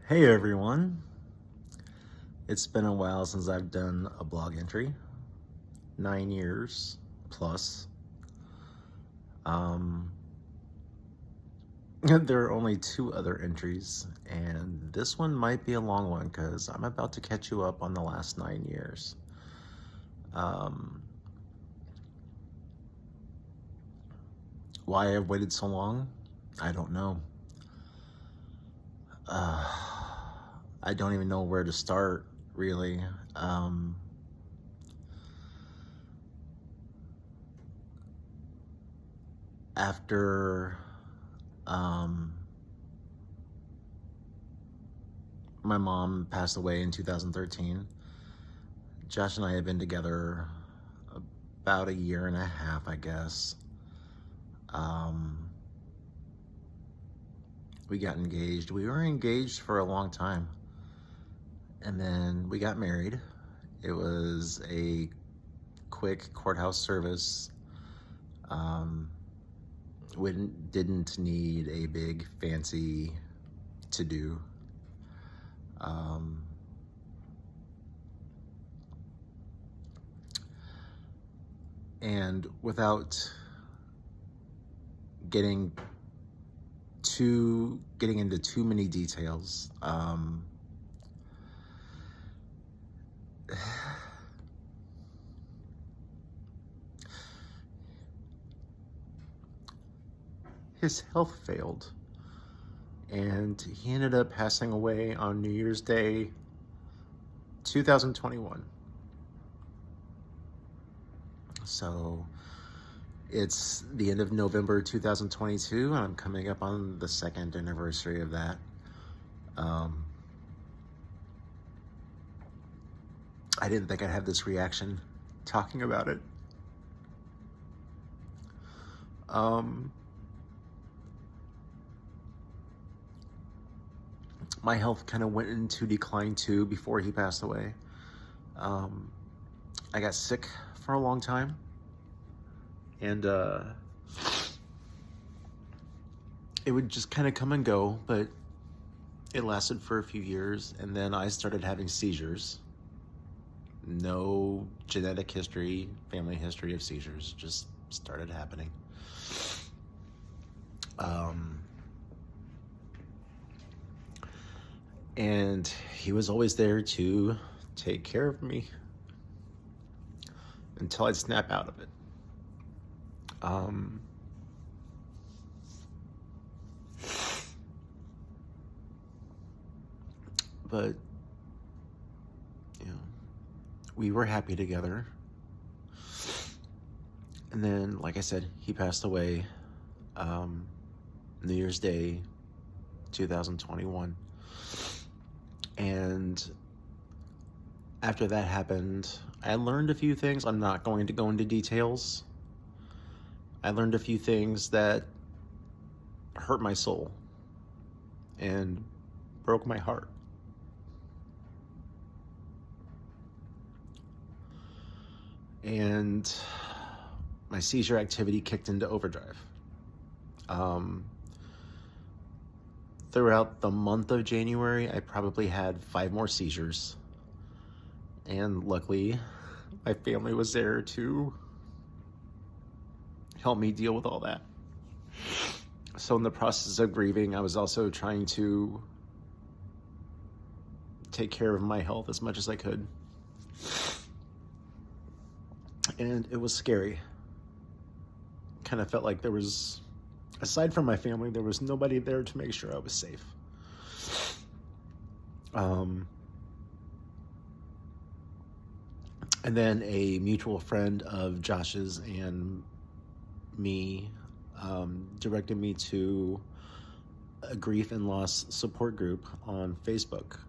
Hey everyone, it's been a while since I've done a blog entry, 9 years plus. Um, there are only two other entries, and this one might be a long one because I'm about to catch you up on the last 9 years. Um, why I've waited so long, I don't know. I don't even know where to start, really. After my mom passed away in 2013, Josh and I had been together about a year and a half, I guess. We got engaged. We were engaged for a long time. And then we got married. It was a quick courthouse service. We didn't need a big fancy to-do. And without getting into too many details, his health failed, and he ended up passing away on New Year's Day 2021. So it's the end of November 2022, and I'm coming up on the second anniversary of that. I didn't think I'd have this reaction talking about it. My health kind of went into decline too before he passed away. I got sick for a long time, and it would just kind of come and go, but it lasted for a few years, and then I started having seizures. No genetic history, family history of seizures, just started happening. And he was always there to take care of me until I'd snap out of it. But, we were happy together. And then, like I said, he passed away New Year's Day 2021. And after that happened, I learned a few things. I'm not going to go into details. I learned a few things that hurt my soul and broke my heart. And my seizure activity kicked into overdrive. Throughout the month of January, I probably had 5 more seizures. And luckily, my family was there to help me deal with all that. So in the process of grieving, I was also trying to take care of my health as much as I could. And it was scary. Kind of felt like there was, aside from my family, there was nobody there to make sure I was safe. And then a mutual friend of Josh's and me directed me to a grief and loss support group on Facebook.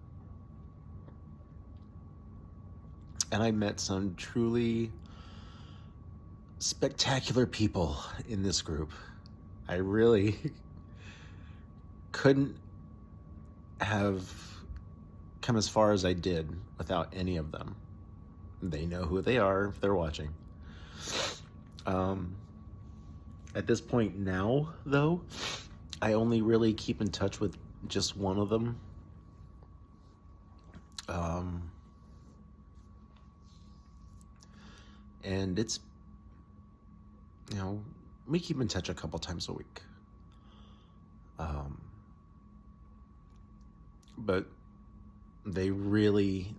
And I met some truly spectacular people in this group. I really couldn't have come as far as I did without any of them. They know who they are if they're watching. At this point now, though, I only really keep in touch with just one of them. Um, and it's, we keep in touch a couple times a week. But they really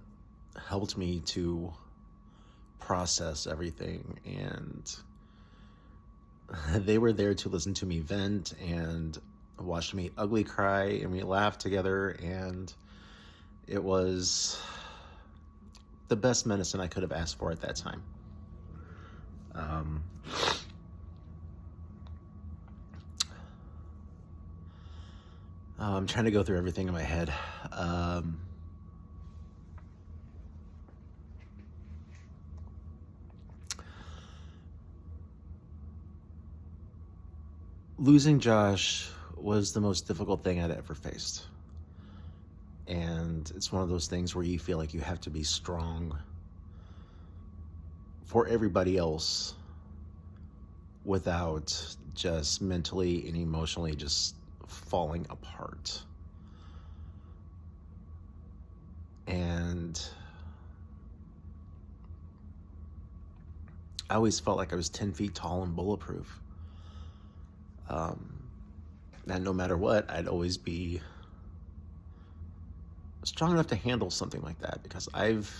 helped me to process everything, and they were there to listen to me vent and watch me ugly cry, and we laughed together, and it was the best medicine I could have asked for at that time. I'm trying to go through everything in my head. Losing Josh was the most difficult thing I'd ever faced. And it's one of those things where you feel like you have to be strong for everybody else without just mentally and emotionally just falling apart. And I always felt like I was 10 feet tall and bulletproof. And no matter what, I'd always be strong enough to handle something like that, because I've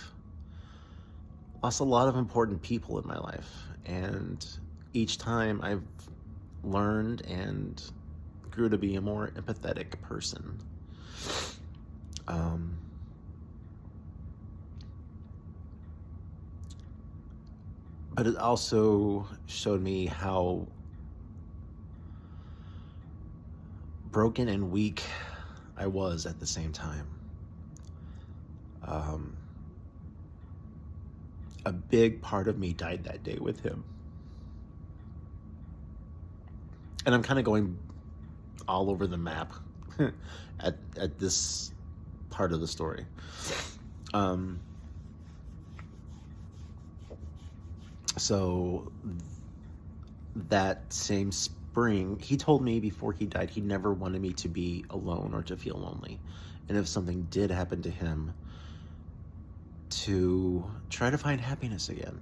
lost a lot of important people in my life, and each time I've learned and grew to be a more empathetic person. But it also showed me how broken and weak I was at the same time. A big part of me died that day with him. And I'm kind of going all over the map at this part of the story. So that same spring, he told me before he died, he never wanted me to be alone or to feel lonely. And if something did happen to him, to try to find happiness again.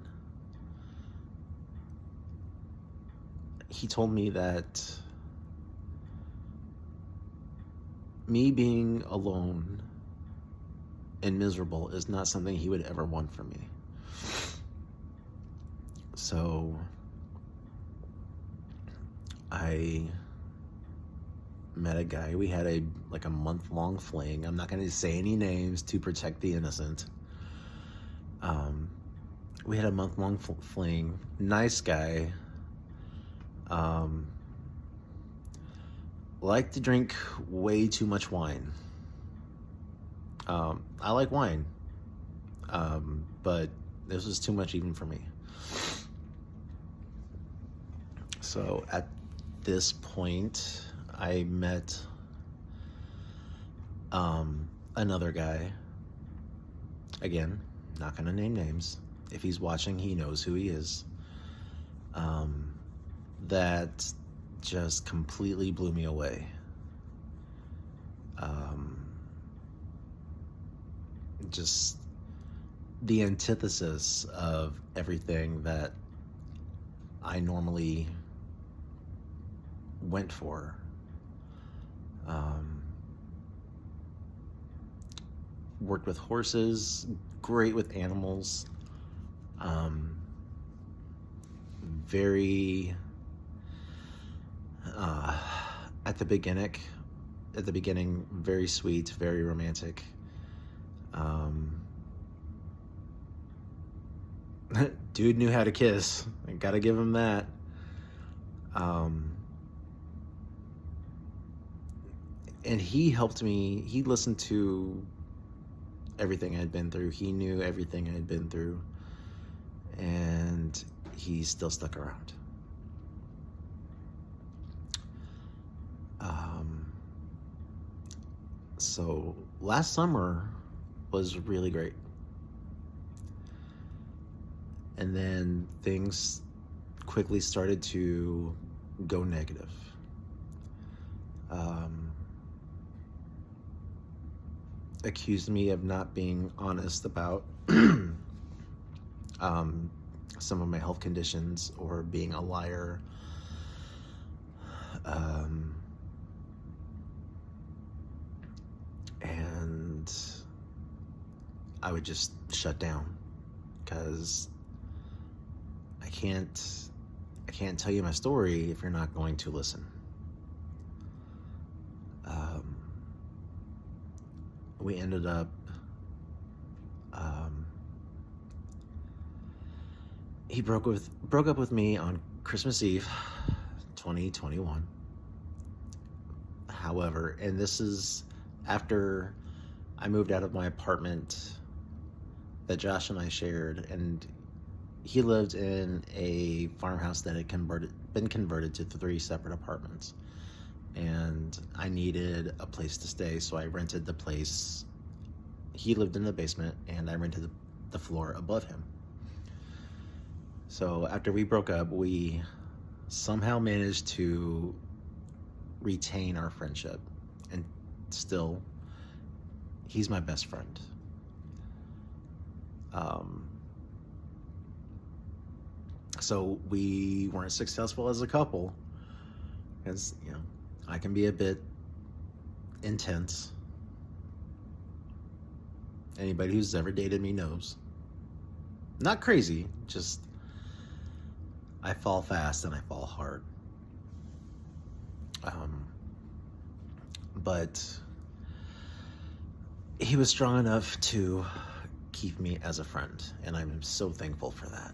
He told me that me being alone and miserable is not something he would ever want from me. So I met a guy. We had a month-long fling. I'm not going to say any names to protect the innocent. We had a month-long fling. Nice guy. Liked to drink way too much wine. I like wine, but this was too much even for me. So at this point, I met another guy. Again, not gonna name names. If he's watching, he knows who he is. That just completely blew me away. Just the antithesis of everything that I normally went for. Worked with horses, great with animals. Very at the beginning, very sweet, very romantic. Dude knew how to kiss. I gotta give him that. And he helped me. He listened to everything I'd been through. He knew everything I'd been through. And he still stuck around. So last summer was really great. And then things quickly started to go negative. accused me of not being honest about some of my health conditions or being a liar. And I would just shut down because I can't tell you my story if you're not going to listen. We ended up he broke up with me on Christmas Eve 2021. However, and this is after I moved out of my apartment that Josh and I shared, and he lived in a farmhouse that had been converted to 3 separate apartments. And I needed a place to stay, so I rented the place. He lived in the basement, and I rented the floor above him. So after we broke up, we somehow managed to retain our friendship, and still, he's my best friend. So we weren't successful as a couple, because, you know, I can be a bit intense. Anybody who's ever dated me knows. Not crazy, just I fall fast and I fall hard. But he was strong enough to keep me as a friend, and I'm so thankful for that.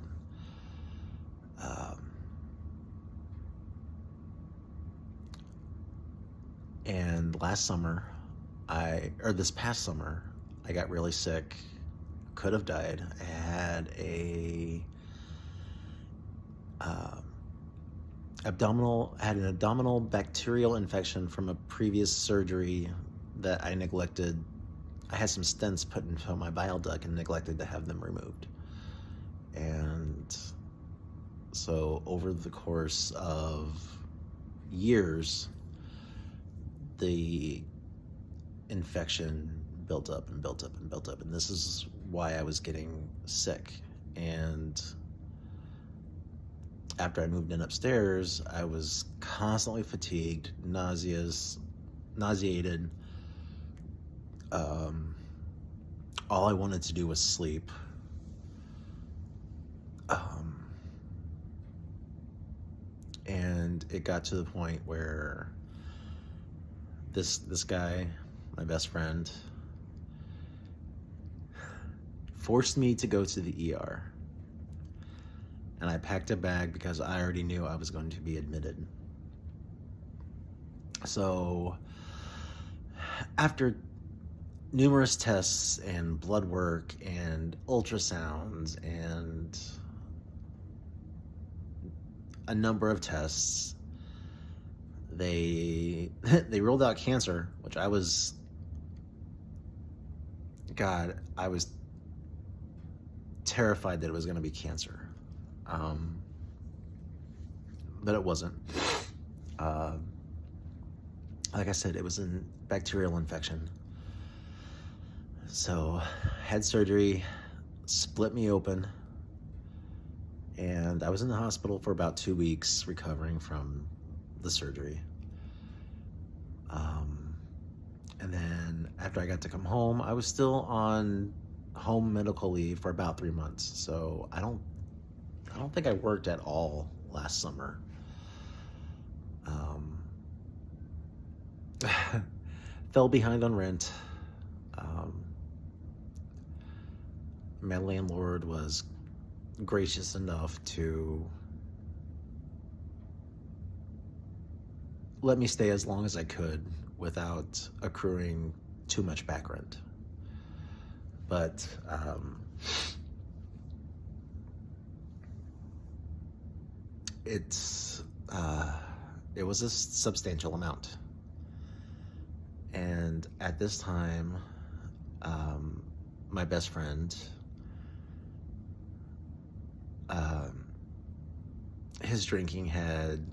And this past summer, I got really sick, could have died. I had an abdominal bacterial infection from a previous surgery that I neglected. I had some stents put into my bile duct and neglected to have them removed. And so over the course of years, the infection built up and built up and built up. And this is why I was getting sick. And after I moved in upstairs, I was constantly fatigued, nauseated. All I wanted to do was sleep. And it got to the point where this guy, my best friend, forced me to go to the ER. And I packed a bag because I already knew I was going to be admitted. So after numerous tests and blood work and ultrasounds and a number of tests, they ruled out cancer, which I was terrified that it was going to be cancer. But it wasn't. Like I said, it was a bacterial infection. So, had surgery, split me open, and I was in the hospital for about 2 weeks recovering from the surgery. And then after I got to come home, I was still on home medical leave for about 3 months. So I don't think I worked at all last summer. Fell behind on rent. My landlord was gracious enough to let me stay as long as I could without accruing too much back rent. But it was a substantial amount. And at this time, my best friend, his drinking had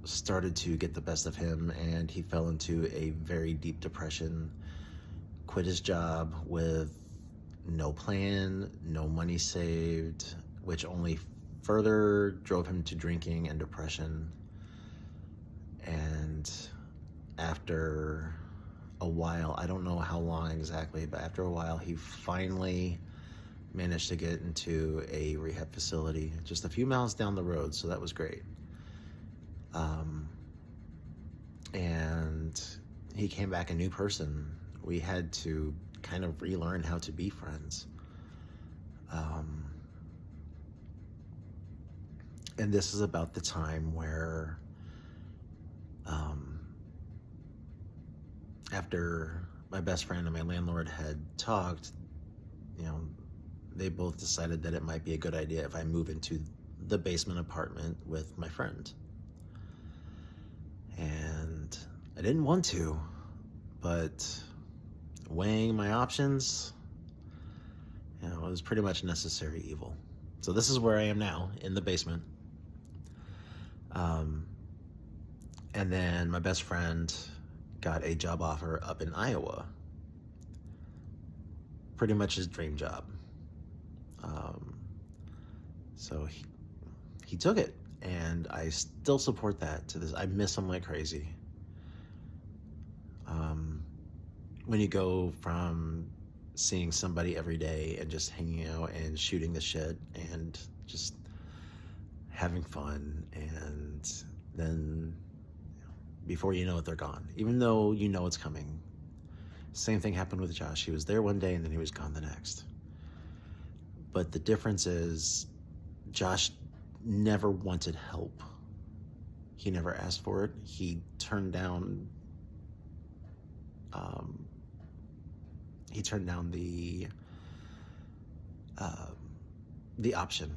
started to get the best of him, and he fell into a very deep depression quit his job with no plan, no money saved, which only further drove him to drinking and depression. And after a while, I don't know how long exactly, but after a while, he finally managed to get into a rehab facility just a few miles down the road, so that was great. And he came back a new person. We had to kind of relearn how to be friends. And this is about the time where after my best friend and my landlord had talked, they both decided that it might be a good idea if I move into the basement apartment with my friend. And I didn't want to, but weighing my options, it was pretty much necessary evil. So this is where I am now, in the basement. And then my best friend got a job offer up in Iowa. Pretty much his dream job. So he took it, and I still support that to this. I miss him like crazy. When you go from seeing somebody every day and just hanging out and shooting the shit and just having fun, and then before you know it, they're gone, even though you know it's coming. Same thing happened with Josh. He was there one day and then he was gone the next. But the difference is Josh never wanted help. He never asked for it. He turned down the option.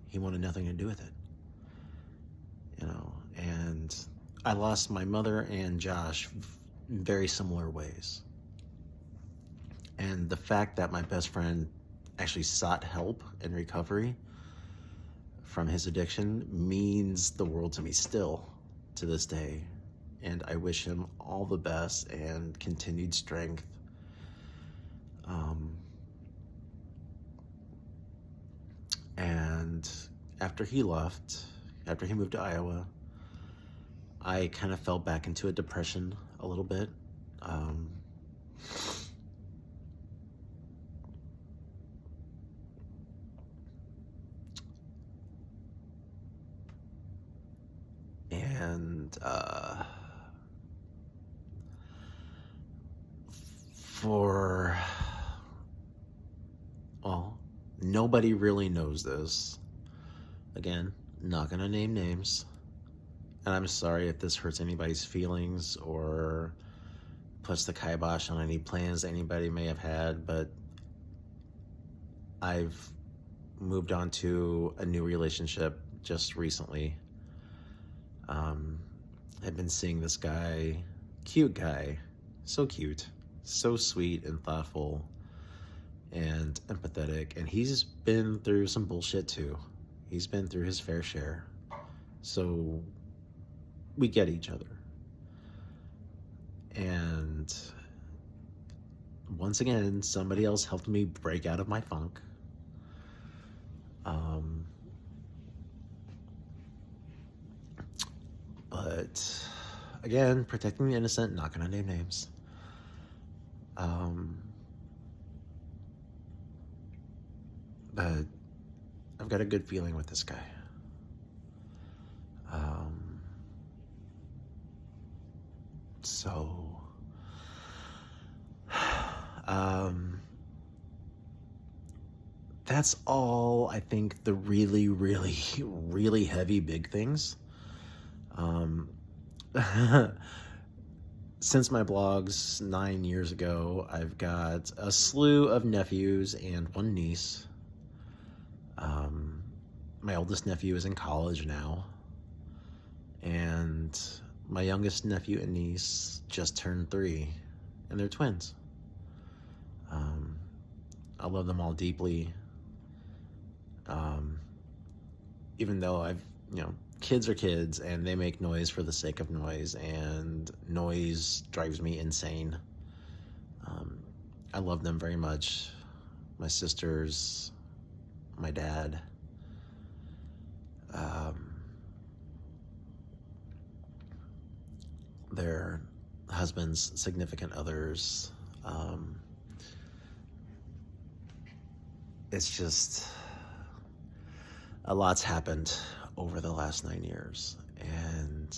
He wanted nothing to do with it. And I lost my mother and Josh in very similar ways. And the fact that my best friend actually sought help in recovery from his addiction means the world to me still to this day. And I wish him all the best and continued strength. And after he left, after he moved to Iowa, I kind of fell back into a depression a little bit. Nobody really knows this. Again, not gonna name names. And I'm sorry if this hurts anybody's feelings or puts the kibosh on any plans anybody may have had, but I've moved on to a new relationship just recently. I've been seeing this guy, cute guy, so cute, so sweet and thoughtful and empathetic, and he's been through some bullshit too. He's been through his fair share. So we get each other. And once again, somebody else helped me break out of my funk. But again, protecting the innocent, not gonna name names. But I've got a good feeling with this guy. That's all, I think, the really, really, really heavy big things. Since my blogs 9 years ago, I've got a slew of nephews and one niece. My oldest nephew is in college now, and my youngest nephew and niece just turned 3, and they're twins. I love them all deeply. Even though kids are kids, and they make noise for the sake of noise, and noise drives me insane. I love them very much. My sisters, my dad, their husbands, significant others. It's just a lot's happened over the last 9 years, and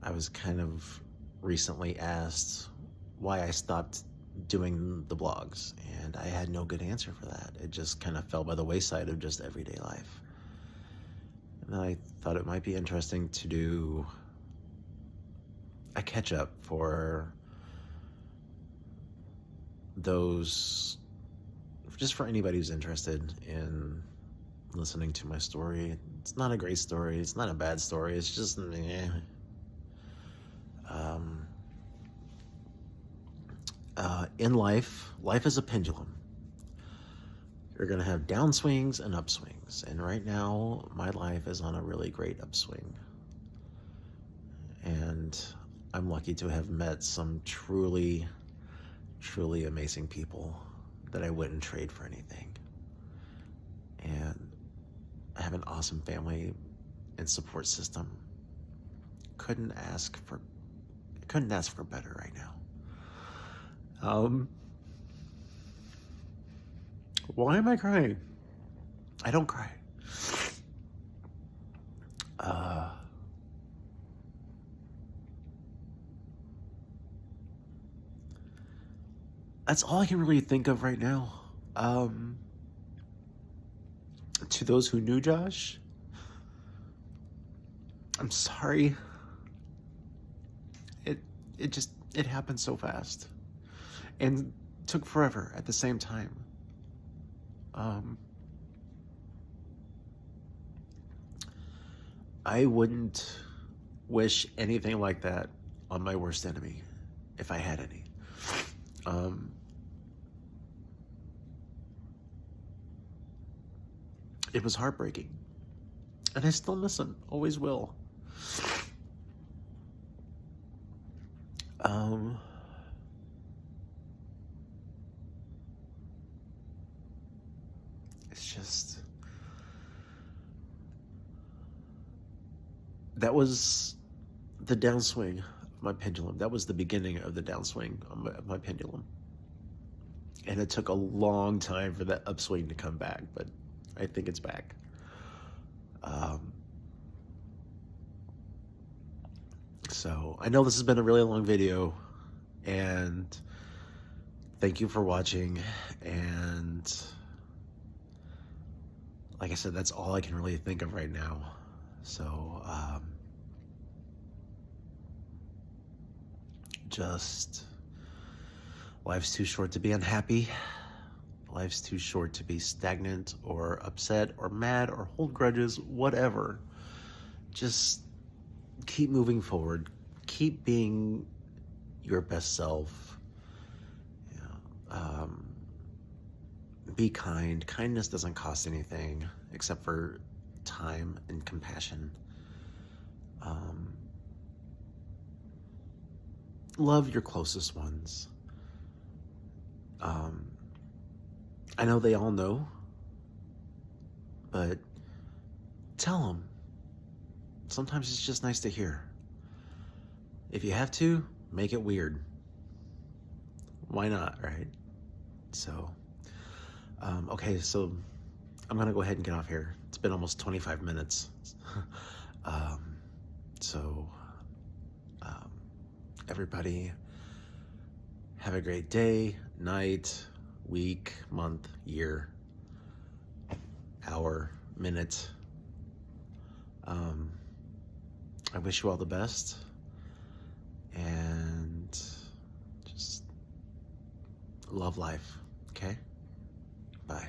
I was kind of recently asked why I stopped doing the blogs, and I had no good answer for that. It just kind of fell by the wayside of just everyday life. And I thought it might be interesting to do a catch-up for those, just for anybody who's interested in listening to my story. It's not a great story, it's not a bad story, it's just in life is a pendulum. You're gonna have downswings and upswings, and right now my life is on a really great upswing, and I'm lucky to have met some truly amazing people that I wouldn't trade for anything. And I have an awesome family and support system. Couldn't ask for better right now. Why am I crying? I don't cry. That's all I can really think of right now. To those who knew Josh, I'm sorry. It happened so fast and took forever at the same time. I wouldn't wish anything like that on my worst enemy, if I had any. It was heartbreaking, and I still miss him, always will. It's just, that was the downswing of my pendulum. That was the beginning of the downswing of my pendulum. And it took a long time for that upswing to come back, but I think it's back. So I know this has been a really long video, and thank you for watching. And like I said, that's all I can really think of right now. So just, life's too short to be unhappy. Life's too short to be stagnant or upset or mad or hold grudges, whatever. Just keep moving forward. Keep being your best self. Be kind. Kindness doesn't cost anything except for time and compassion. Love your closest ones. I know they all know, but tell them. Sometimes it's just nice to hear. If you have to, make it weird. Why not, right? So, okay, so I'm gonna go ahead and get off here. It's been almost 25 minutes. Everybody have a great day, night, week, month, year, hour, minute. I wish you all the best, and just love life, okay? Bye.